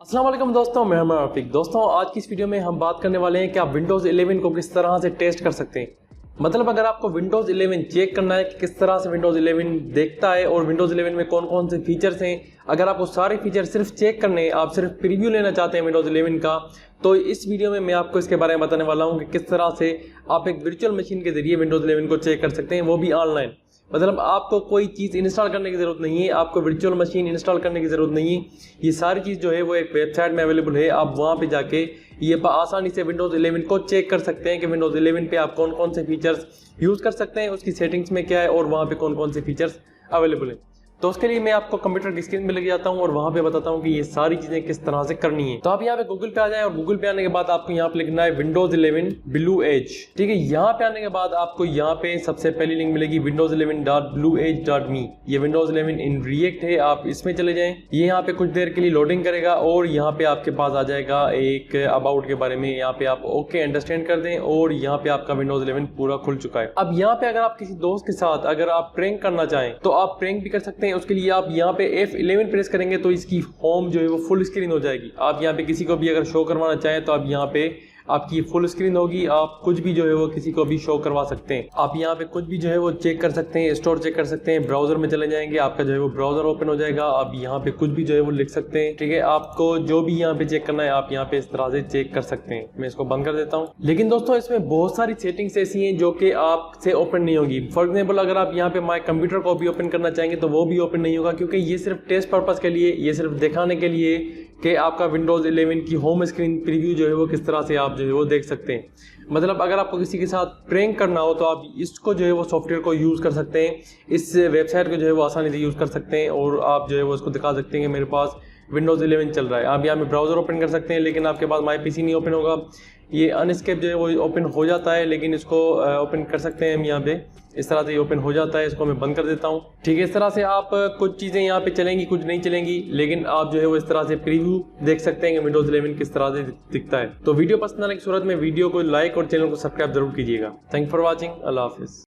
अस्सलाम वालेकुम दोस्तों, मैं हूं आफिक। दोस्तों, आज की इस वीडियो में हम बात करने वाले हैं कि आप विंडोज़ 11 को किस तरह से टेस्ट कर सकते हैं। मतलब अगर आपको विंडोज़ 11 चेक करना है कि किस तरह से विंडोज़ 11 देखता है और विंडोज़ 11 में कौन कौन से फीचर्स हैं, अगर आपको सारे फीचर सिर्फ चेक करने हैं, आप सिर्फ प्रीव्यू लेना चाहते हैं विंडोज़ 11 का, तो इस वीडियो में मैं आपको इसके बारे में बताने वाला हूँ कि किस तरह से आप एक वर्चुअल मशीन के जरिए विंडोज़ 11 को चेक कर सकते हैं, वो भी ऑनलाइन। मतलब आपको कोई चीज़ इंस्टॉल करने की ज़रूरत नहीं है, आपको वर्चुअल मशीन इंस्टॉल करने की ज़रूरत नहीं है। ये सारी चीज़ जो है वो एक वेबसाइट में अवेलेबल है। आप वहाँ पे जाके ये आसानी से विंडोज़ 11 को चेक कर सकते हैं कि विंडोज़ 11 पे आप कौन कौन से फीचर्स यूज़ कर सकते हैं, उसकी सेटिंग्स में क्या है और वहाँ पे कौन कौन से फीचर्स अवेलेबल है। तो उसके लिए मैं आपको कंप्यूटर की स्क्रीन में लेके जाता हूँ और वहाँ पे बताता हूँ कि ये सारी चीज़ें किस तरह से करनी है। तो आप यहाँ पे गूगल पे आ जाएं और गूगल पे आने के बाद आपको यहाँ पे लिखना है विंडोज़ 11 ब्लू एज। ठीक है, यहाँ पे आने के बाद आपको यहाँ पे सबसे पहली लिंक मिलेगी windows11.blueedge.me। ये विंडोज़ 11 इन रिएक्ट है, आप इसमें चले जाएं। ये यहाँ पे कुछ देर के लिए लोडिंग करेगा और यहाँ पे आपके पास आ जाएगा एक अबाउट के बारे में। यहाँ पे आप ओके अंडरस्टैंड कर दें और यहाँ पे आपका विंडोज़ 11 पूरा खुल चुका है। अब यहाँ पे अगर आप किसी दोस्त के साथ अगर आप प्रैंक करना चाहें तो आप प्रैंक भी कर सकते हैं। उसके लिए आप यहाँ पे F11 प्रेस करेंगे तो इसकी होम जो है वो फुल स्क्रीन हो जाएगी। आप यहाँ पे किसी को भी अगर शो करवाना चाहें तो आप यहाँ पे आपकी फुल स्क्रीन होगी, आप कुछ भी जो है वो किसी को भी शो करवा सकते हैं। आप यहाँ पे कुछ भी जो है वो चेक कर सकते हैं, स्टोर चेक कर सकते हैं, ब्राउजर में चले जाएंगे, आपका जो है वो ब्राउजर ओपन हो जाएगा। आप यहाँ पे कुछ भी जो है वो लिख सकते हैं। ठीक है, आपको जो भी यहाँ पे चेक करना है आप यहाँ पे इस तरह से चेक कर सकते हैं। मैं इसको बंद कर देता हूँ। लेकिन दोस्तों, इसमें बहुत सारी सेटिंग्स ऐसी हैं जो कि आपसे ओपन नहीं होगी। फॉर एग्जाम्पल, अगर आप यहाँ पे माई कंप्यूटर को भी ओपन करना चाहेंगे तो वो भी ओपन नहीं होगा, क्योंकि ये सिर्फ टेस्ट पर्पज के लिए, ये सिर्फ दिखाने के लिए कि आपका विंडोज़ 11 की होम स्क्रीन प्रीव्यू जो है वो किस तरह से आप जो है वो देख सकते हैं। मतलब अगर आपको किसी के साथ प्रैंक करना हो तो आप इसको जो है वो सॉफ्टवेयर को यूज़ कर सकते हैं, इस वेबसाइट को जो है वो आसानी से यूज़ कर सकते हैं और आप जो है वो उसको दिखा सकते हैं कि मेरे पास विंडोज़ 11 चल रहा है। आप यहाँ में ब्राउज़र ओपन कर सकते हैं, लेकिन आपके पास माई पीसी नहीं ओपन होगा। ये अनस्केप जो है वो ओपन हो जाता है, लेकिन इसको ओपन कर सकते हैं हम यहाँ पे। इस तरह से ये ओपन हो जाता है। इसको मैं बंद कर देता हूँ। ठीक है, इस तरह से आप कुछ चीज़ें यहाँ पे चलेंगी, कुछ नहीं चलेंगी, लेकिन आप जो है वो इस तरह से प्रीव्यू देख सकते हैं कि विंडोज़ 11 किस तरह से दिखता है। तो वीडियो पसंद आने की सूरत में वीडियो को लाइक और चैनल को सब्सक्राइब जरूर कीजिएगा। Thank for watching. अल्लाह हाफिज़।